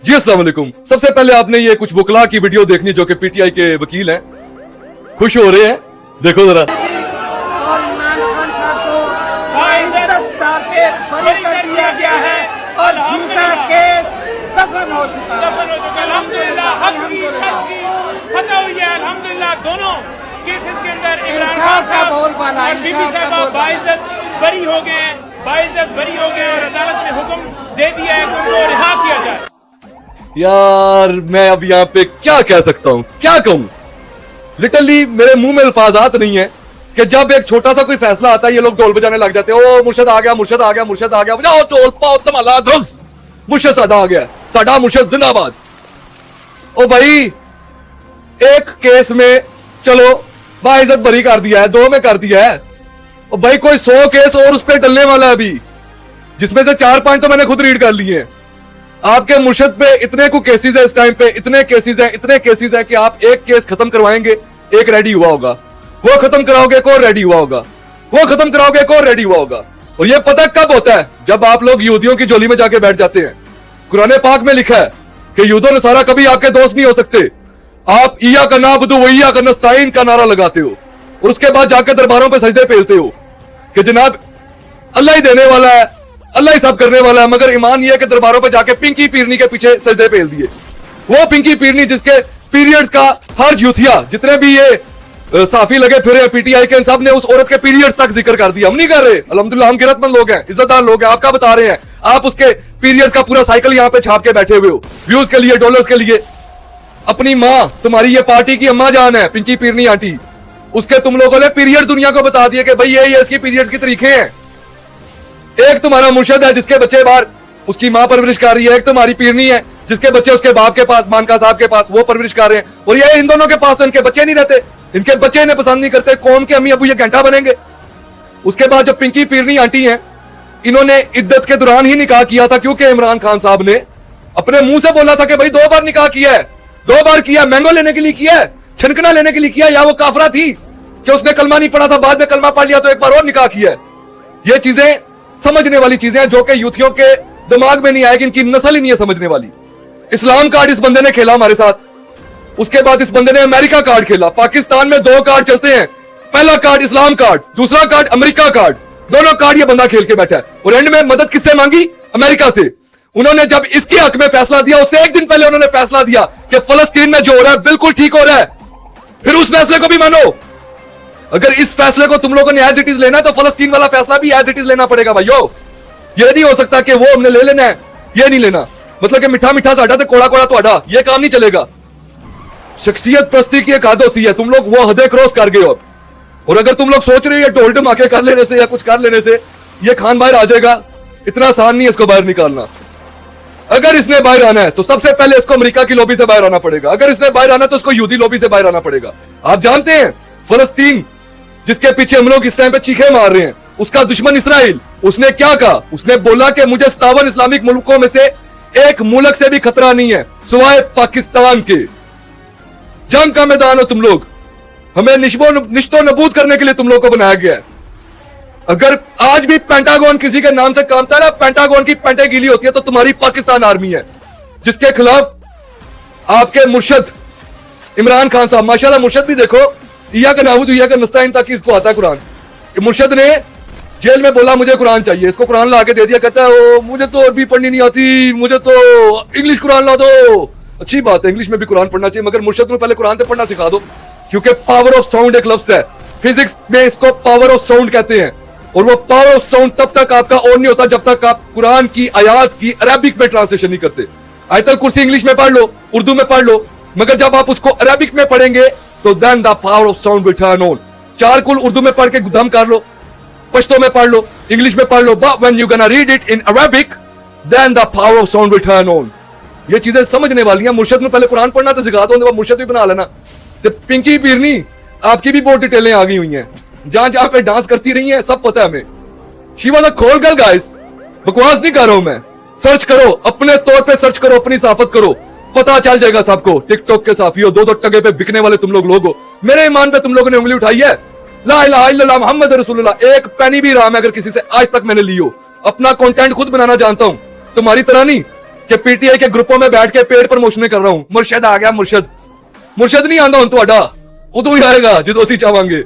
जी अस्सलाम वालेकुम। सबसे पहले आपने ये कुछ बुकला की वीडियो देखनी जो कि पीटीआई के वकील हैं, खुश हो रहे हैं, देखो जरा। और इमरान खान साहब को इज्जतदार पे बरी कर दिया गया है और झूठा केस दफन हो चुका है। अल्हम्दुलिल्लाह हक की सच की फतह हुई है। अल्हम्दुलिल्लाह दोनों केसेस के अंदर इमरान खान साहब और बीबी साहबा बाइज्जत बरी हो गए हैं, बाइज्जत बरी हो गए और अदालत ने हुक्म दे दिया है कि उनको रिहा किया जाए। यार मैं अब यहाँ पे क्या कह सकता हूँ, क्या कहूँ। लिटरली मेरे मुंह में अल्फाजात नहीं है कि जब एक छोटा सा कोई फैसला आता है ये लोग ढोल बजाने लग जाते हैं। ओ मुर्शद आ गया, मुर्शद आ गया, मुर्शद आ गया, बजाओ ढोल पाओ तमाला धुस, मुर्शद सादा आ गया, साडा मुर्शद जिंदाबाद। ओ भाई एक केस में चलो बाइज्जत बरी कर दिया है, 2 में कर दिया है। ओ भाई कोई 100 केस और उस पर डलने वाला है अभी, जिसमें से 4-5 तो मैंने खुद रीड कर लिए हैं। आपके मुर्शद पे इतने को केसेस है इस टाइम पे, इतने केसेस हैं कि आप एक केस खत्म करवाएंगे, एक रेडी हुआ होगा, वो खत्म कराओगे एक और रेडी हुआ होगा, वो खत्म कराओगे एक और रेडी हुआ होगा। और ये पता कब होता है? जब आप लोग यहूदियों की झोली में जाके बैठ जाते हैं। कुरान पाक में लिखा है कि यहूदो नसारा कभी आपके दोस्त नहीं हो सकते। आप इया का नाबुदु व इया का नस्ताइन का नारा लगाते हो और उसके बाद जाके दरबारों पे सजदे पेलते हो कि जनाब अल्लाह ही देने वाला है, अल्लाह ही सब करने वाला है। मगर ईमान ये है कि दरबारों पे जाके पिंकी पीरनी के पीछे सजदे पेल दिए। वो पिंकी पीरनी जिसके पीरियड्स का हर यूथिया, जितने भी ये साफी लगे फिरे पीटीआई के, सब ने उस औरत के पीरियड्स तक जिक्र कर दिया। हम नहीं कर रहे, अल्हम्दुलिल्लाह हम गिरतमंद लोग हैं, इज्जतदार लोग हैं, आपका बता रहे हैं। आप उसके पीरियड्स का पूरा साइकिल यहाँ पे छाप के बैठे हुए हो, व्यूज के लिए, डॉलर्स के लिए। अपनी माँ, तुम्हारी ये पार्टी की अम्मा जान है पिंकी पीरनी आंटी, उसके तुम लोगों ने पीरियड दुनिया को बता दिए कि भाई ये इसकी पीरियड्स की तरीके हैं। एक तुम्हारा मुर्शद है जिसके बच्चे बाहर उसकी माँ परवरिश कर रही है, एक तुम्हारी पीरनी है जिसके बच्चे उसके बाप के पास, मानका साहब के पास, वो परवरिश कर रहे हैं। और ये इन दोनों के पास तो इनके बच्चे नहीं रहते, इनके बच्चे इन्हें पसंद नहीं करते। कौम के अम्मी अबू ये घंटा बनेंगे। उसके बाद जो पिंकी पीरनी आंटी हैं, इन्होंने इद्दत के दौरान ही निकाह किया था, क्योंकि इमरान खान साहब ने अपने मुंह से बोला था कि भाई 2 बार निकाह किया है, 2 बार किया। मैंगो लेने के लिए किया है, छनकना लेने के लिए किया, या वो काफरा थी कि उसने कलमा नहीं पढ़ा था, बाद में कलमा पढ़ लिया तो एक बार और निकाह किया है। ये चीजें समझने वाली चीजें हैं जो कि यूथियों के दिमाग में नहीं आएगी, इनकी नस्ल ही नहीं है समझने वाली। इस्लाम कार्ड इस बंदे ने खेला हमारे साथ, उसके बाद इस बंदे ने अमेरिका कार्ड खेला। पाकिस्तान में 2 कार्ड चलते हैं, पहला कार्ड इस्लाम कार्ड, दूसरा कार्ड अमेरिका कार्ड। दोनों कार्ड ये बंदा खेल के बैठा है और एंड में मदद किससे मांगी? अमेरिका से। उन्होंने जब इसके हक में फैसला दिया, उससे 1 दिन पहले उन्होंने फैसला दिया कि फलस्तीन में जो हो रहा है बिल्कुल ठीक हो रहा है, फिर उस फैसले को भी मानो। अगर इस फैसले को तुम लोगों ने एज इट इज लेना है तो फलस्तीन वाला फैसला भी एज इट इज लेना पड़ेगा भाइयों। ये नहीं हो सकता कि वो हमने ले लेना है, ये नहीं लेना। मतलब कि मिठा मिठा साडा ते कोड़ा कोड़ा तुहाडा, ये काम नहीं चलेगा। शख्सियत प्रस्ती की एक हद होती है, तुम लोग वो हदें क्रॉस कर गए हो अब। और अगर तुम लोग सोच रहे हो ढोल ढमाके कर लेने से या कुछ कर लेने से ये खान बाहर आ जाएगा, इतना आसान नहीं है इसको बाहर निकालना। अगर इसने बाहर आना है तो सबसे पहले इसको अमेरिका की लॉबी से बाहर आना पड़ेगा। अगर इसने बाहर आना है तो इसको यहूदी लॉबी से बाहर आना पड़ेगा। आप जानते हैं फलस्तीन जिसके पीछे हम लोग इस टाइम पे चीखे मार रहे हैं, उसका दुश्मन इसराइल, उसने क्या कहा? उसने बोला कि मुझे 57 इस्लामिक मुल्कों में से एक मुल्क से भी खतरा नहीं है सिवाय पाकिस्तान के। जंग का मैदान हो तुम लोग, हमें निश्तो नबूद करने के लिए तुम लोग को बनाया गया है। अगर आज भी पेंटागन किसी के नाम से कामता है ना, पेंटागन की पेंटे गीली होती है, तो तुम्हारी पाकिस्तान आर्मी है जिसके खिलाफ आपके मुर्शद इमरान खान साहब, माशाल्लाह मुर्शद भी देखो, इया का नाबुदु इया का नस्ताइन तक इसको आता है कुरान। मुर्शद ने जेल में बोला मुझे कुरान चाहिए, इसको कुरान ला के दे दिया। कहता है ओ मुझे तो अरबी पढ़नी नहीं आती, मुझे तो इंग्लिश कुरान ला दो। अच्छी बात है, इंग्लिश में भी कुरान पढ़ना चाहिए, मगर मुर्शद को पहले कुरान से पढ़ना सिखा दो, क्योंकि पावर ऑफ साउंड एक लफ्ज है। फिजिक्स में इसको पावर ऑफ साउंड कहते हैं, और वो पावर ऑफ साउंड तब तक आपका ऑन नहीं होता जब तक आप कुरान की आयात की अरबिक में ट्रांसलेशन नहीं करते। आयतल कुर्सी इंग्लिश में पढ़ लो, उर्दू में पढ़ लो, मगर जब आप उसको अरबिक में पढ़ेंगे तो then the power of sound will turn on. 4 कुल उर्दू में पढ़ के दम कर लो, पश्तो में पढ़ लो, इंग्लिश में पढ़ लो, but when you gonna read it in Arabic then the power of sound will turn on. ये चीजें समझने वाली हैं। मुर्शद में पहले कुरान पढ़ना तो सिखा दो, मुर्शद भी बना लेना। तो पिंकी पीरनी आपकी भी बहुत डिटेलें आ गई हुई हैं, जहां जहां पे डांस करती रही हैं सब पता है हमें। शी वाज अ खोल गर्ल गाइस, बकवास नहीं कर रहा हूं मैं। सर्च करो, अपने तौर पे सर्च करो, अपनी साफत करो, पता चल जाएगा सबको। टिकटॉक के साफी हो, 2 टगे पे बिकने वाले तुम लोग हो। मेरे ईमान पे तुम लोगों ने उंगली उठाई है। ला इलाहा इल्लल्लाह मुहम्मद रसूलुल्लाह, एक पेनी भी राम है अगर किसी से आज तक मैंने ली हो। अपना कंटेंट खुद बनाना जानता हूं, तुम्हारी तरह नहीं कि पीटीआई के ग्रुपों में बैठ के पेड प्रमोशन कर रहा हूं। मुर्शद आ गया, मुर्शद नहीं आंदा हुण तुहाडा, उदों ही आएगा जो असीं चाहांगे।